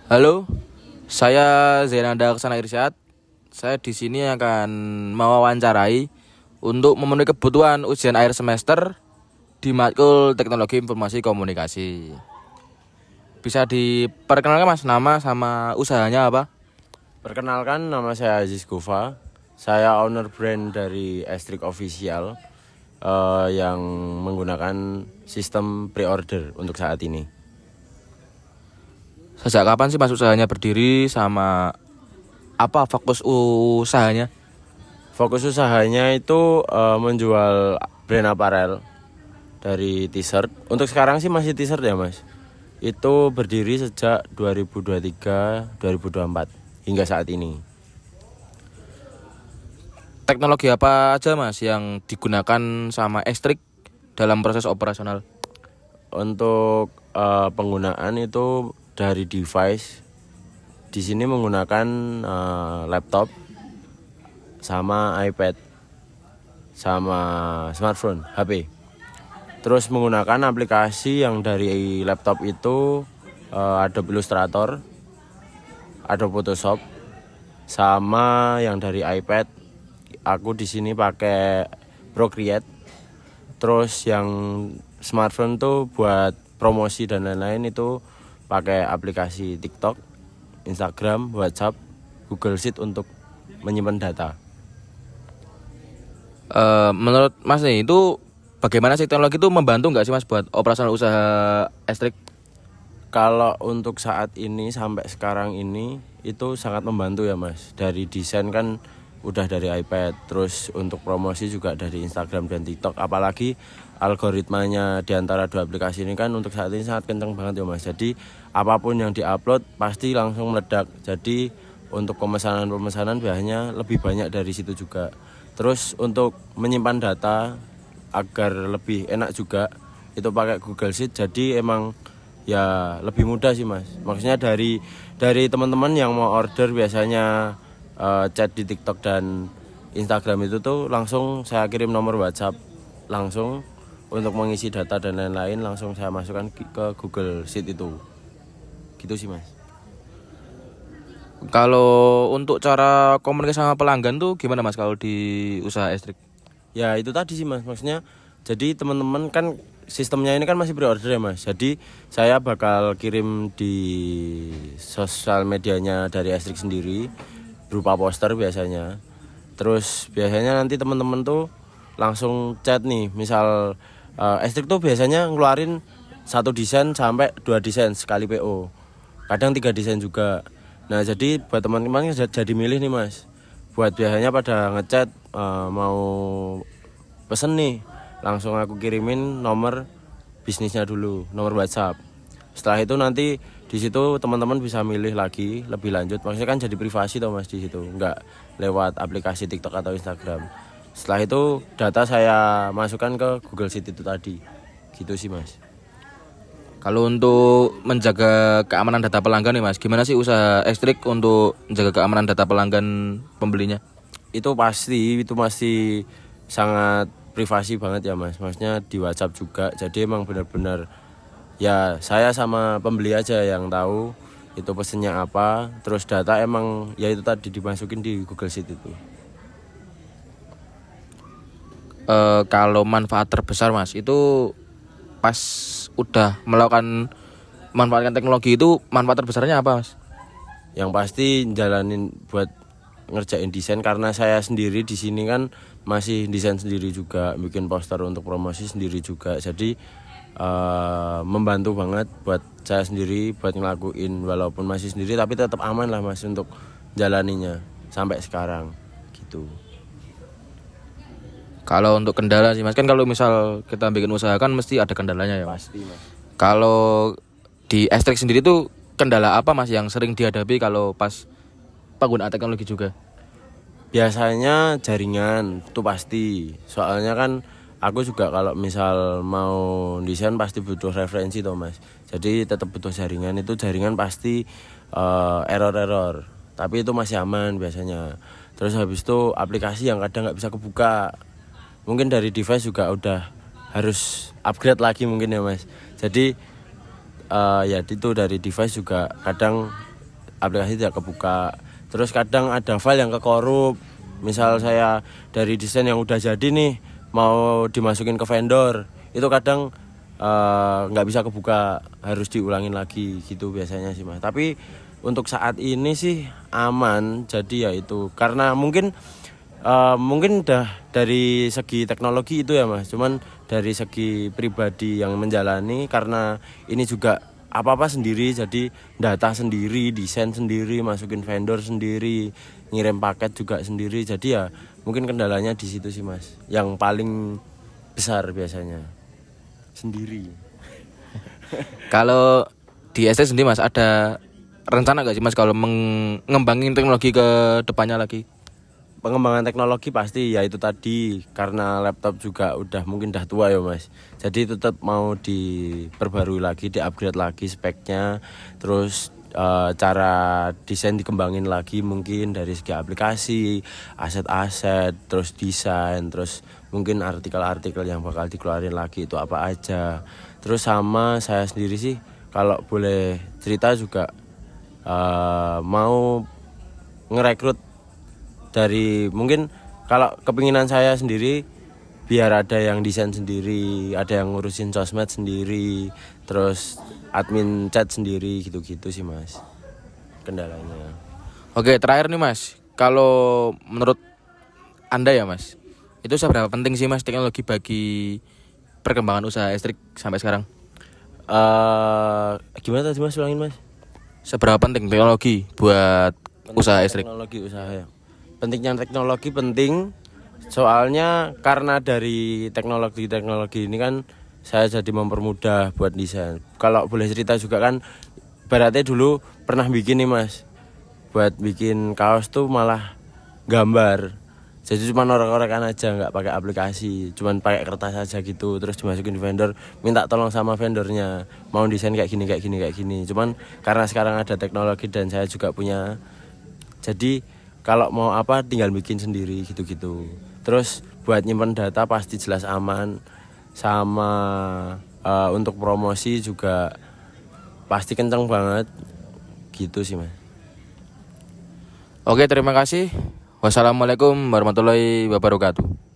Halo, saya Zainanda Kesana Irsyad. Saya di sini akan mewawancarai untuk memenuhi kebutuhan ujian akhir semester di matkul Teknologi Informasi Komunikasi. Bisa diperkenalkan Mas, nama sama usahanya apa? Perkenalkan, nama saya Aziz Gova. Saya owner brand dari Estrik Official yang menggunakan sistem pre-order untuk saat ini. Sejak kapan sih Mas usahanya berdiri, sama apa fokus usahanya? Fokus usahanya itu menjual brand apparel dari t-shirt. Untuk sekarang sih masih t-shirt ya Mas. Itu berdiri sejak 2023-2024 hingga saat ini. Teknologi apa aja Mas yang digunakan sama Estrik dalam proses operasional? Untuk penggunaan itu dari device, di sini menggunakan laptop, sama iPad, sama smartphone, HP. Terus menggunakan aplikasi yang dari laptop itu Adobe Illustrator, Adobe Photoshop, sama yang dari iPad. Aku di sini pakai Procreate. Terus yang smartphone tuh buat promosi dan lain-lain itu pakai aplikasi TikTok, Instagram, WhatsApp, Google Sheet untuk menyimpan data. Menurut Mas nih, itu bagaimana sih teknologi itu membantu nggak sih Mas buat operasional usaha Estrik? Kalau untuk saat ini sampai sekarang ini itu sangat membantu ya Mas. Dari desain kan udah dari iPad, terus untuk promosi juga dari Instagram dan TikTok. Apalagi algoritmanya di antara dua aplikasi ini kan untuk saat ini sangat kenceng banget ya Mas. Jadi apapun yang diupload pasti langsung meledak. Jadi untuk pemesanan biasanya lebih banyak dari situ juga. Terus untuk menyimpan data agar lebih enak juga itu pakai Google Sheet. Jadi emang ya lebih mudah sih Mas. Maksudnya dari teman-teman yang mau order biasanya chat di TikTok dan Instagram itu tuh langsung saya kirim nomor WhatsApp langsung untuk mengisi data dan lain-lain, langsung saya masukkan ke Google Sheet itu. Gitu sih Mas. Kalau untuk cara komunikasi sama pelanggan tuh gimana Mas kalau di usaha Estrik? Ya itu tadi sih Mas, maksudnya jadi teman-teman kan sistemnya ini kan masih pre-order ya Mas. Jadi saya bakal kirim di sosial medianya dari Estrik sendiri berupa poster biasanya. Terus biasanya nanti teman-teman tuh langsung chat nih, misal Estrik tuh biasanya ngeluarin satu desain sampai 2 desain sekali PO. Kadang 3 desain juga. Nah, jadi buat teman-teman jadi milih nih Mas. Buat biasanya pada ngechat mau pesen nih, langsung aku kirimin nomor bisnisnya dulu, nomor WhatsApp. Setelah itu nanti di situ teman-teman bisa milih lagi lebih lanjut. Maksudnya kan jadi privasi toh Mas di situ, nggak lewat aplikasi TikTok atau Instagram. Setelah itu data saya masukkan ke Google Sheet itu tadi. Gitu sih Mas. Kalau untuk menjaga keamanan data pelanggan nih Mas, gimana sih usaha Estrik untuk menjaga keamanan data pelanggan pembelinya? Itu masih sangat privasi banget ya Mas. Maksudnya di WhatsApp juga. Jadi emang benar-benar ya saya sama pembeli aja yang tahu itu pesennya apa. Terus data emang ya itu tadi dimasukin di Google Sheet itu. Kalau manfaat terbesar Mas, itu pas udah melakukan manfaatkan teknologi itu manfaat terbesarnya apa Mas? Yang pasti jalanin buat ngerjain desain, karena saya sendiri di sini kan masih desain sendiri juga, bikin poster untuk promosi sendiri juga. Jadi membantu banget buat saya sendiri buat ngelakuin, walaupun masih sendiri tapi tetap aman lah Mas untuk jalaninya sampai sekarang gitu. Kalau untuk kendala sih Mas, kan kalau misal kita bikin usaha kan mesti ada kendalanya ya Mas. Pasti Mas. Kalau di Estrik sendiri tuh kendala apa Mas yang sering dihadapi kalau pas penggunaan teknologi juga? Biasanya jaringan itu pasti. Soalnya kan aku juga kalau misal mau desain pasti butuh referensi toh Mas. Jadi tetap butuh jaringan, itu jaringan pasti error-error. Tapi itu masih aman biasanya. Terus habis itu aplikasi yang kadang nggak bisa kebuka. Mungkin dari device juga udah harus upgrade lagi mungkin ya Mas. Jadi ya itu dari device juga kadang aplikasi tidak kebuka. Terus kadang ada file yang kekorup. Misal saya dari desain yang udah jadi nih mau dimasukin ke vendor, itu kadang nggak bisa kebuka, harus diulangin lagi gitu biasanya sih Mas. Tapi untuk saat ini sih aman. Jadi ya itu karena mungkin udah dari segi teknologi itu ya Mas. Cuman dari segi pribadi yang menjalani, karena ini juga apa-apa sendiri, jadi data sendiri, desain sendiri, masukin vendor sendiri, ngirim paket juga sendiri. Jadi ya mungkin kendalanya di situ sih Mas. Yang paling besar biasanya sendiri. Kalau di ST sendiri Mas ada rencana gak sih Mas kalau mengembangin teknologi ke depannya lagi? Pengembangan teknologi pasti ya itu tadi, karena laptop juga mungkin udah tua ya Mas. Jadi tetap mau diperbarui lagi, di-upgrade lagi speknya. Terus cara desain dikembangin lagi mungkin dari segi aplikasi, aset-aset, terus desain, terus mungkin artikel-artikel yang bakal dikeluarin lagi itu apa aja. Terus sama saya sendiri sih kalau boleh cerita juga mau ngerekrut dari, mungkin kalau kepinginan saya sendiri biar ada yang desain sendiri, ada yang ngurusin sosmed sendiri, terus admin chat sendiri gitu-gitu sih Mas kendalanya. Oke, terakhir nih Mas, kalau menurut Anda ya Mas, itu seberapa penting sih Mas teknologi bagi perkembangan usaha Estrik sampai sekarang? Gimana tadi Mas, ulangin Mas? Seberapa penting teknologi buat usaha Estrik? Teknologi usaha ya. Pentingnya teknologi penting, soalnya karena dari teknologi ini kan saya jadi mempermudah buat desain. Kalau boleh cerita juga kan, berarti dulu pernah bikin nih Mas, buat bikin kaos tuh malah gambar. Jadi cuma orek-orekan aja, nggak pakai aplikasi, cuman pakai kertas aja gitu. Terus dimasukin di vendor, minta tolong sama vendornya, mau desain kayak gini. Cuman karena sekarang ada teknologi dan saya juga punya, jadi kalau mau apa tinggal bikin sendiri gitu-gitu. Terus buat nyimpen data pasti jelas aman. Sama untuk promosi juga pasti kenceng banget. Gitu sih Mas. Oke, terima kasih. Wassalamualaikum warahmatullahi wabarakatuh.